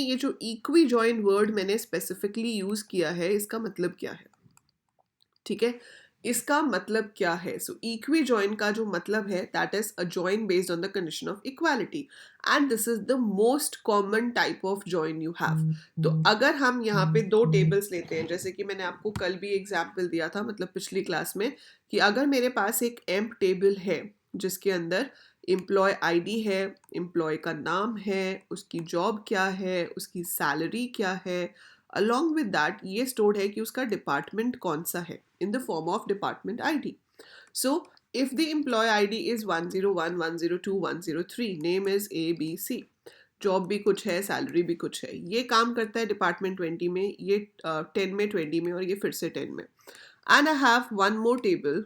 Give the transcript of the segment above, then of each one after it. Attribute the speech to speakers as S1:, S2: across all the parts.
S1: ये जो equi join word मैंने स्पेसिफिकली यूज किया है, इसका मतलब क्या है? ठीक है, इसका मतलब क्या है? सो इक्वी जॉइन का जो मतलब है that is a join based on the condition of equality, and this is the most common type of join you have. तो अगर हम यहाँ पे दो टेबल्स लेते हैं, जैसे कि मैंने आपको कल भी एग्जाम्पल दिया था, मतलब पिछली क्लास में, कि अगर मेरे पास एक एम्प टेबल है जिसके अंदर एम्प्लॉय आईडी है, एम्प्लॉय का नाम है, उसकी जॉब क्या है, उसकी सैलरी क्या है, अलॉन्ग विद दैट ये स्टोर्ड है कि उसका डिपार्टमेंट कौन सा है in the form of department ID. So if the employee ID is 101, 102, 103, name is A, B, C, job भी कुछ है, सैलरी भी कुछ है, ये काम करता है डिपार्टमेंट 20 में, ये 10 में, 20 में, और ये फिर से 10 में. And I have one more table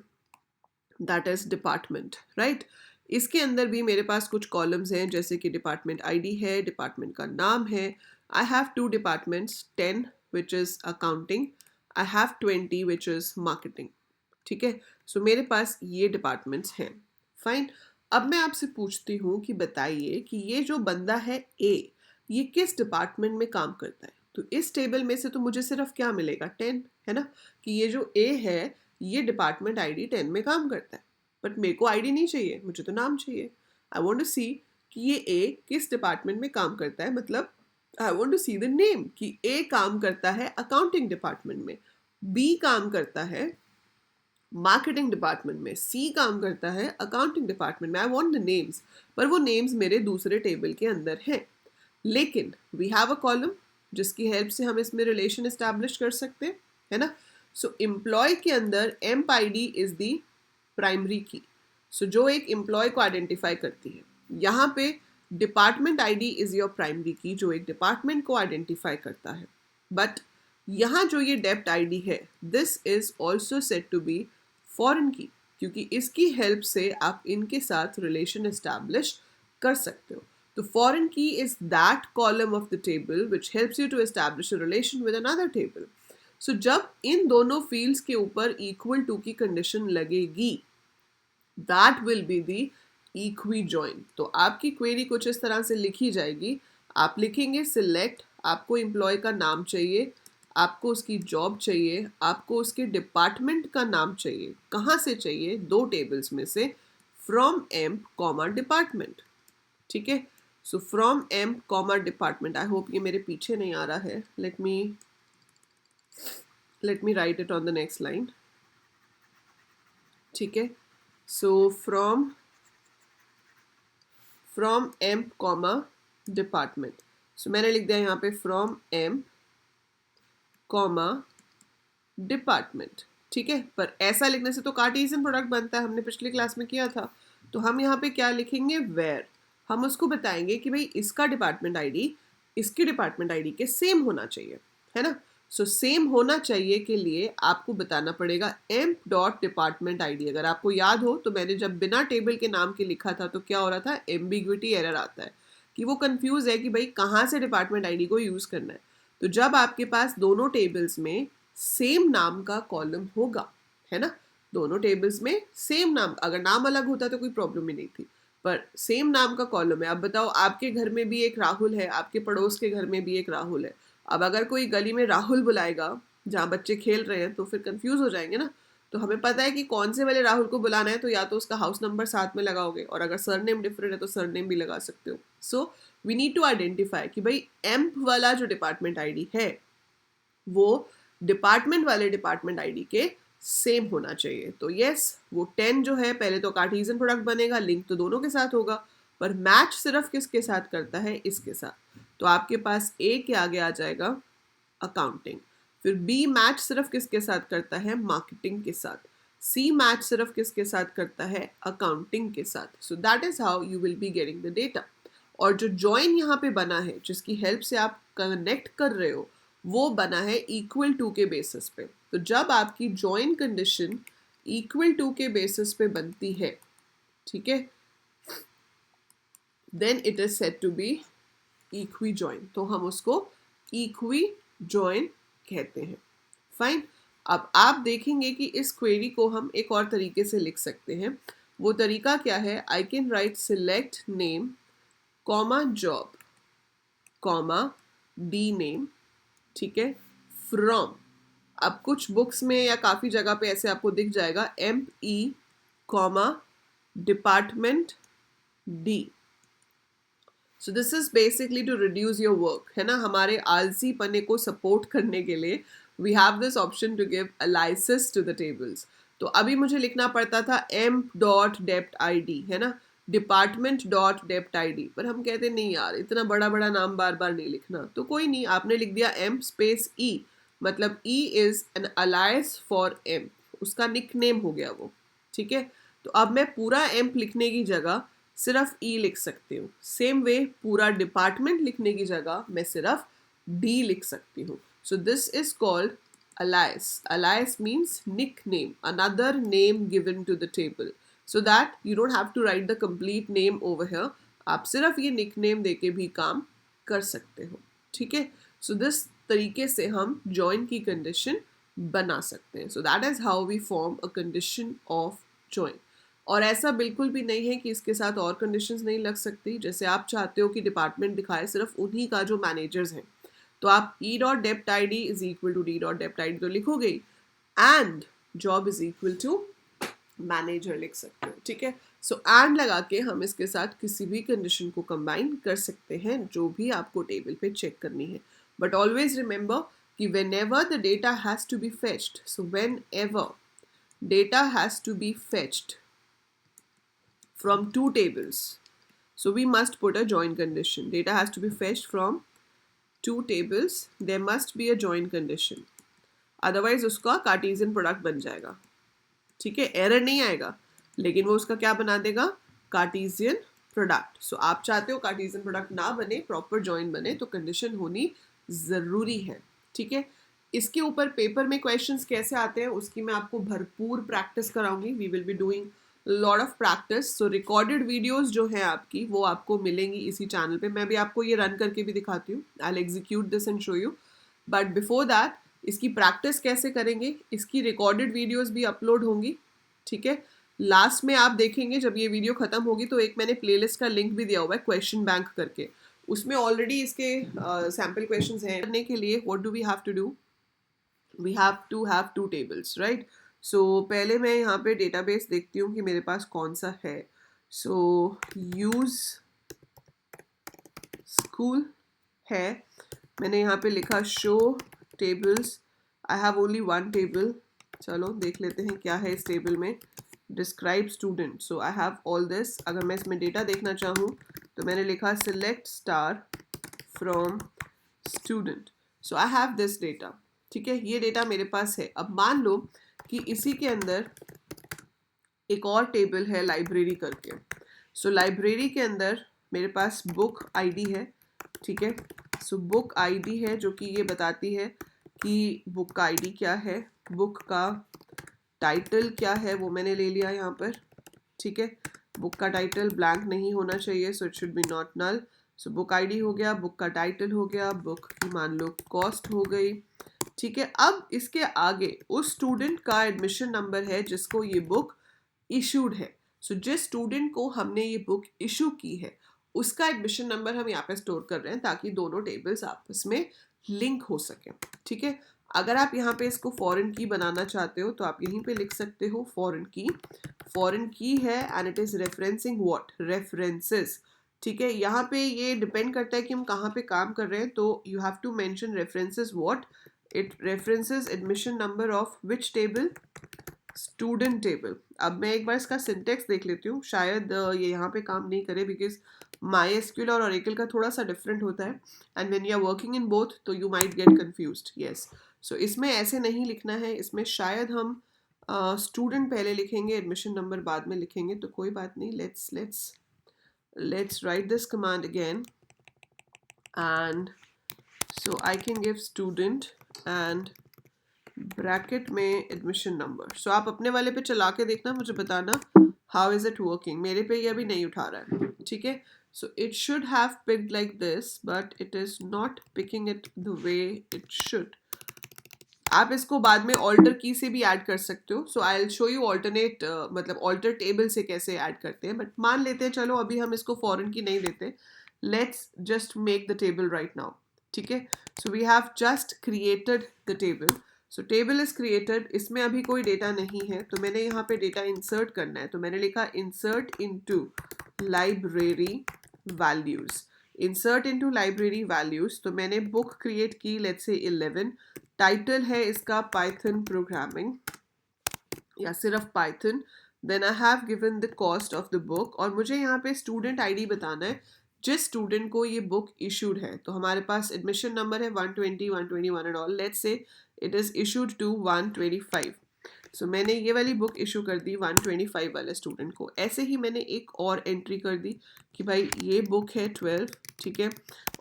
S1: that is department, right. इसके अंदर भी मेरे पास कुछ कॉलम्स हैं, जैसे कि डिपार्टमेंट आईडी है, डिपार्टमेंट का नाम है. I have two departments, 10 which is accounting, I have 20 which is marketing. ठीक है, सो मेरे पास ये डिपार्टमेंट्स हैं. फाइन. अब मैं आपसे पूछती हूँ कि बताइए कि ये जो बंदा है ए, ये किस डिपार्टमेंट में काम करता है? तो इस टेबल में से तो मुझे सिर्फ क्या मिलेगा? 10, है ना, कि ये जो ए है ये डिपार्टमेंट आईडी 10 में काम करता है. बट मेरे को आईडी नहीं चाहिए, मुझे तो नाम चाहिए. आई वॉन्ट टू सी कि ये ए किस डिपार्टमेंट में काम करता है, मतलब I want to see the name, कि ए काम करता है अकाउंटिंग डिपार्टमेंट में, बी काम करता है मार्केटिंग डिपार्टमेंट में, सी काम करता है अकाउंटिंग डिपार्टमेंट में. आई वॉन्ट द नेम्स, पर वो नेम्स मेरे दूसरे टेबल के अंदर हैं. लेकिन वी हैव अ कॉलम जिसकी हेल्प से हम इसमें रिलेशन इस्टेब्लिश कर सकते हैं, है ना. सो एम्प्लॉय के अंदर amp ID is the primary की, सो जो एक एम्प्लॉय को आइडेंटिफाई करती है. यहाँ पे department ID is your primary की, जो एक डिपार्टमेंट को आइडेंटिफाई करता है. बट यहाँ जो ये डेप्ट आईडी है, this is also set to be foreign key, क्योंकि इसकी हेल्प से आप इनके साथ रिलेशन एस्टैब्लिश कर सकते हो. तो foreign key is that column of the table which helps you to establish a relation with another table. So जब इन दोनों फील्ड्स के ऊपर इक्वल टू की कंडीशन लगेगी, that will be the equi join. तो आपकी क्वेरी कुछ इस तरह से लिखी जाएगी. आप लिखेंगे सिलेक्ट, आपको एम्प्लॉय का नाम चाहिए, आपको उसकी जॉब चाहिए, आपको उसके डिपार्टमेंट का नाम चाहिए. कहाँ से चाहिए? दो टेबल्स में से, फ्रॉम एम्प कॉमा डिपार्टमेंट. ठीक है, so from emp comma department. I hope ये मेरे पीछे नहीं आ रहा है. Let me write it on the next line. ठीक है, so from emp comma department. So मैंने लिख दिया यहाँ पे फ्रॉम एम्प कॉमा डिपार्टमेंट. ठीक है, पर ऐसा लिखने से तो कार्टेशियन प्रोडक्ट बनता है, हमने पिछली क्लास में किया था. तो हम यहाँ पे क्या लिखेंगे? वेयर. हम उसको बताएंगे कि भाई इसका डिपार्टमेंट आईडी इसकी डिपार्टमेंट आईडी के सेम होना चाहिए, है ना. सो सेम होना चाहिए के लिए आपको बताना पड़ेगा एम्प डॉट डिपार्टमेंट आईडी. अगर आपको याद हो तो मैंने जब बिना टेबल के नाम के लिखा था तो क्या हो रहा था? एम्बिग्विटी एरर आता है कि वो कंफ्यूज है कि भाई कहाँ से डिपार्टमेंट आईडी को यूज़ करना है. तो जब आपके पास दोनों टेबल्स में सेम नाम का कॉलम होगा, है ना, दोनों टेबल्स में सेम नाम, अगर नाम अलग होता तो कोई प्रॉब्लम ही नहीं थी, पर सेम नाम का कॉलम है. अब बताओ, आपके घर में भी एक राहुल है, आपके पड़ोस के घर में भी एक राहुल है. अब अगर कोई गली में राहुल बुलाएगा जहाँ बच्चे खेल रहे हैं तो फिर कंफ्यूज हो जाएंगे ना. तो हमें पता है कि कौन से वाले राहुल को बुलाना है, तो या तो उसका हाउस नंबर साथ में लगाओगे, और अगर सरनेम डिफरेंट है तो सरनेम भी लगा सकते हो. So we need to identify कि भाई एम्प वाला जो डिपार्टमेंट आईडी है वो डिपार्टमेंट वाले डिपार्टमेंट आईडी के सेम होना चाहिए. तो यस, वो 10 जो है, पहले तो कार्टेशियन प्रोडक्ट बनेगा, लिंक तो दोनों के साथ होगा, पर मैच सिर्फ किसके साथ करता है? इसके साथ. तो आपके पास ए के आगे आ जाएगा अकाउंटिंग, फिर बी मैच सिर्फ किसके साथ करता है? मार्केटिंग के साथ. सी मैच सिर्फ किसके साथ करता है? अकाउंटिंग के साथ. सो that is how you will be getting the data. और जो जॉइन यहाँ पे बना है, जिसकी हेल्प से आप कनेक्ट कर रहे हो, वो बना है इक्वल टू के बेसिस पे. तो जब आपकी जॉइन कंडीशन इक्वल टू के बेसिस पे बनती है, ठीक है, then it is said to be equi join. तो हम उसको इक्वी जॉइन कहते हैं. फाइन. अब आप देखेंगे कि इस क्वेरी को हम एक और तरीके से लिख सकते हैं. वो तरीका क्या है? I can write select name comma job comma D name, ठीक है, फ्रॉम। अब कुछ बुक्स में या काफ़ी जगह पे ऐसे आपको दिख जाएगा ME comma department D। So this is basically to reduce your work, है ना, हमारे आलसी पने को सपोर्ट करने के लिए we have this option to give aliases to the tables. तो अभी मुझे लिखना पड़ता था m.dept.id, है ना, department.dept.id, पर हम कहते नहीं यार इतना बड़ा बड़ा नाम बार बार नहीं लिखना, तो कोई नहीं, आपने लिख दिया m स्पेस e, मतलब e is an अलायस for m, उसका निक नेम हो गया वो, ठीक है। तो अब मैं पूरा m लिखने की जगह सिर्फ ई लिख सकती हूँ। सेम वे पूरा डिपार्टमेंट लिखने की जगह मैं सिर्फ डी लिख सकती हूँ। So this is called alias. Alias means nickname, another name given to the table, so that you don't have to write the complete name over here. आप सिर्फ ये निक नेम देके भी काम कर सकते हो, ठीक है। सो दिस तरीके से हम जॉइन की कंडीशन बना सकते हैं। So that is how we form a condition of join. और ऐसा बिल्कुल भी नहीं है कि इसके साथ और कंडीशंस नहीं लग सकती। जैसे आप चाहते हो कि डिपार्टमेंट दिखाए सिर्फ उन्हीं का जो मैनेजर्स हैं, तो आप e.dept.id is equal to d.dept.id तो लिखोगे ही, and job is equal to manager लिख सकते हो, ठीक है। सो एंड लगा के हम इसके साथ किसी भी कंडीशन को कंबाइन कर सकते हैं जो भी आपको टेबल पे चेक करनी है। बट ऑलवेज रिमेंबर कि whenever the data has to be fetched, so whenever data has to be fetched from two tables, so we must put a join condition. Data has to be fetched from two tables, there must be a join condition, otherwise उसका Cartesian product बन जाएगा, ठीक है। Error नहीं आएगा, लेकिन वो उसका क्या बना देगा, कार्टेशियन प्रोडक्ट। सो आप चाहते हो कार्टेशियन प्रोडक्ट ना बने, प्रॉपर जॉइन बने, तो कंडीशन होनी ज़रूरी है, ठीक है। इसके ऊपर पेपर में क्वेश्चंस कैसे आते हैं उसकी मैं आपको भरपूर प्रैक्टिस कराऊंगी। We will be doing lot of practice. So recorded videos जो हैं आपकी वो आपको मिलेंगी इसी चैनल पे। मैं भी आपको ये रन करके भी दिखाती हूँ, I will execute this and show you. But before that इसकी प्रैक्टिस कैसे करेंगे, इसकी रिकॉर्डेड वीडियोस भी अपलोड होंगी, ठीक है। लास्ट में आप देखेंगे जब ये वीडियो खत्म होगी तो एक मैंने प्लेलिस्ट का लिंक भी दिया हुआ है क्वेश्चन बैंक करके, उसमें ऑलरेडी इसके सैम्पल क्वेश्चंस हैं। करने के लिए what do we have to do, we have to have two tables, right. So पहले मैं यहाँ पे डेटाबेस देखती हूँ कि मेरे पास कौन सा है। सो यूज स्कूल है, मैंने यहाँ पे लिखा show tables, I have only one table. चलो देख लेते हैं क्या है इस टेबल में। Describe student, so I have all this. अगर मैं इसमें डेटा देखना चाहूँ तो मैंने लिखा select star from student, so I have this data, ठीक है। ये डेटा मेरे पास है। अब मान लो कि इसी के अंदर एक और टेबल है लाइब्रेरी करके। सो लाइब्रेरी के अंदर मेरे पास बुक आईडी है, ठीक है। सो बुक आईडी है जो कि ये बताती है कि बुक का आईडी क्या है, बुक का टाइटल क्या है वो मैंने ले लिया यहाँ पर, ठीक है। बुक का टाइटल ब्लैंक नहीं होना चाहिए, so it should be not null. So book ID हो गया, बुक का टाइटल हो गया, बुक की मान लो कॉस्ट हो गई, ठीक है। अब इसके आगे उस स्टूडेंट का एडमिशन नंबर है जिसको ये बुक इशूड है। सो जिस स्टूडेंट को हमने ये बुक इशू की है उसका एडमिशन नंबर हम यहाँ पे स्टोर कर रहे हैं ताकि दोनों टेबल्स आपस में लिंक हो सके, ठीक है। अगर आप यहाँ पे इसको फॉरेन की बनाना चाहते हो तो आप यहीं पे लिख सकते हो फॉरेन की। फॉरेन की है and it is referencing what, references, ठीक है। यहाँ पे ये डिपेंड करता है कि हम कहाँ पे काम कर रहे हैं, तो you have to mention references what, it references admission number of which table, student table. अब मैं एक बार इसका सिंटेक्स देख लेती हूँ, शायद ये यहाँ पे काम नहीं करे बिकॉज MySQL और Oracle का थोड़ा सा डिफरेंट होता है and when you are working in both तो you might get confused, yes. So इसमें ऐसे नहीं लिखना है, इसमें शायद हम स्टूडेंट पहले लिखेंगे, एडमिशन नंबर बाद में लिखेंगे, तो कोई बात नहीं। Let's write this command again and so I can give student and bracket में एडमिशन नंबर। सो आप अपने वाले पे चला के देखना, मुझे बताना हाउ इज इट वर्किंग। मेरे पे ये अभी नहीं उठा रहा है, ठीक है। सो it should have picked like this but it is not picking it the way it should. आप इसको बाद में ऑल्टर की से भी ऐड कर सकते हो। So I will show you alternate, मतलब ऑल्टर टेबल से कैसे ऐड करते हैं, बट मान लेते हैं चलो अभी हम इसको फॉरेन की नहीं देते, let's just make the table right now, ठीक है, so we have just created the table. So table is created. इसमें अभी कोई डेटा नहीं है, तो मैंने यहाँ पे डेटा इंसर्ट करना है. तो मैंने लिखा insert into library values. Insert into library values. तो मैंने बुक क्रिएट की, लेट्स से 11. टाइटल है इसका पाइथन प्रोग्रामिंग या सिर्फ Python. Then I have given the cost of the book, और मुझे यहाँ पे स्टूडेंट आईडी बताना है जिस स्टूडेंट को ये बुक इशूड है. तो हमारे पास एडमिशन नंबर है 120, 121 and all. Let's say it is issued to 125. So मैंने ये वाली बुक इशू कर दी 125 वाले स्टूडेंट को. ऐसे ही मैंने एक और एंट्री कर दी कि भाई ये बुक है 12, ठीक है,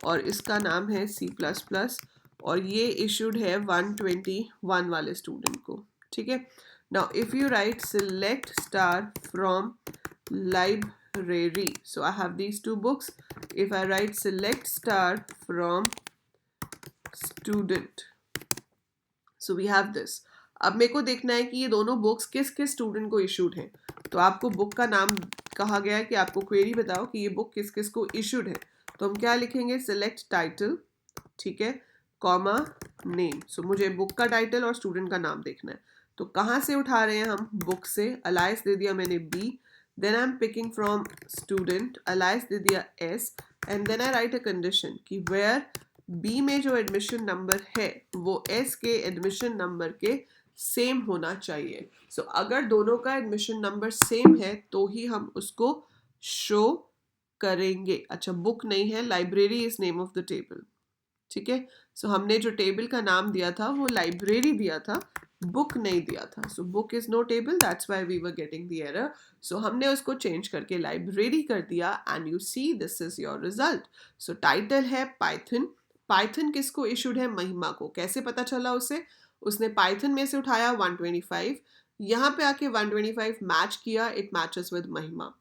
S1: और इसका नाम है C++, और ये इशूड है 121 वाले स्टूडेंट को, ठीक है. Now, if you write select star from library, so I have these two books. If I write select star from student, so we have this. अब मेरे को देखना है कि ये दोनों बुक्स किस किस स्टूडेंट को इशूड हैं. तो आपको बुक का नाम कहा गया है कि आपको क्वेरी बताओ कि ये बुक किस किस को इशूड है. तो हम क्या लिखेंगे, सिलेक्ट टाइटल, ठीक है, कॉमा नेम. सो मुझे बुक का टाइटल और स्टूडेंट का नाम देखना है. तो कहाँ से उठा रहे हैं हम, बुक से. अलाइस दे दिया मैंने B. Then I am picking from student. Alias दे दिया S. And then I write a condition कि वेयर B में जो एडमिशन नंबर है वो S के एडमिशन नंबर के सेम होना चाहिए. सो अगर दोनों का एडमिशन नंबर सेम है तो ही हम उसको शो करेंगे. अच्छा, बुक नहीं है, library is name of the table, ठीक है. सो हमने जो टेबल का नाम दिया था वो लाइब्रेरी दिया था, बुक नहीं दिया था. So book is no table, that's why we were getting the error. So हमने उसको चेंज करके लाइब्रेरी कर दिया, and you see this is your result. So title है पाइथन. पाइथन किसको इशूड है, महिमा को. कैसे पता चला उसे, उसने पाइथन में से उठाया 125, यहाँ पे आके 125 मैच किया, इट मैचेस विद महिमा.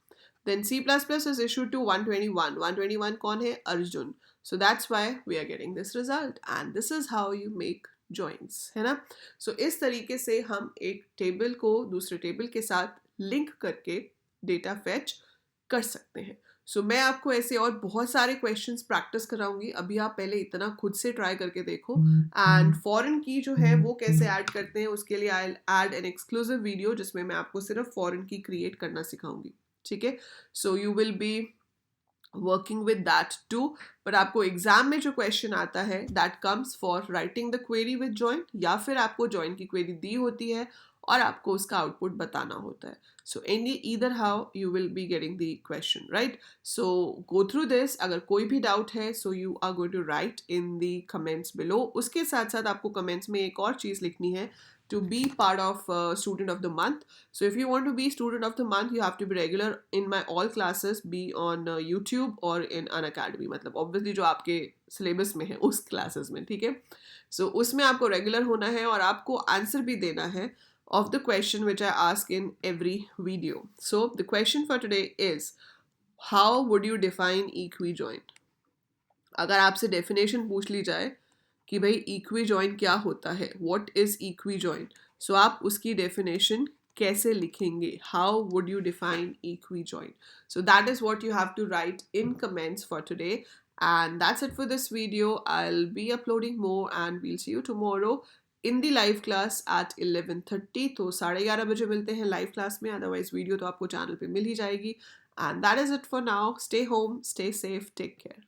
S1: Then C++ is issued to 121. 121 कौन है, Arjun. So that's why we are getting this result, and this is how you make joins, है ना. So इस तरीके से हम एक टेबल को दूसरे टेबल के साथ लिंक करके डेटा फेच कर सकते हैं. सो मैं आपको ऐसे और बहुत सारे क्वेश्चंस प्रैक्टिस कराऊंगी. अभी आप पहले इतना खुद से ट्राई करके देखो. एंड फॉरेन की जो है वो कैसे ऐड करते हैं, उसके लिए I add an exclusive video जिसमें मैं आपको सिर्फ फॉरेन की क्रिएट करना सिखाऊंगी, ठीक है. So you will be working with that too. पर आपको एग्जाम में जो क्वेश्चन आता है that comes for writing the query with join, या फिर आपको जॉइन की क्वेरी दी होती है और आपको उसका आउटपुट बताना होता है. सो either how you will be getting the question, right? So go through this. अगर कोई भी डाउट है so you are going to write in the comments below. उसके साथ साथ आपको comments में एक और चीज़ लिखनी है to be part of student of the month. So if you want to be student of the month, you have to be regular in my all classes, be on YouTube or in Unacademy. मतलब obviously जो आपके syllabus में है उस classes में, ठीक है. So उसमें आपको regular होना है और आपको answer भी देना है of the question which I ask in every video. So the question for today is, how would you define equijoint? अगर आपसे definition पूछ ली जाए कि भाई equijoint क्या होता है, what is equijoint? So आप उसकी definition कैसे लिखेंगे? How would you define equijoint? So that is what you have to write in comments for today. And that's it for this video. I'll be uploading more and we'll see you tomorrow in the live class at 11:30. तो 11:30 बजे मिलते हैं live class में. Otherwise video तो आपको channel पे मिल ही जाएगी. And that is it for now. Stay home, stay safe, take care.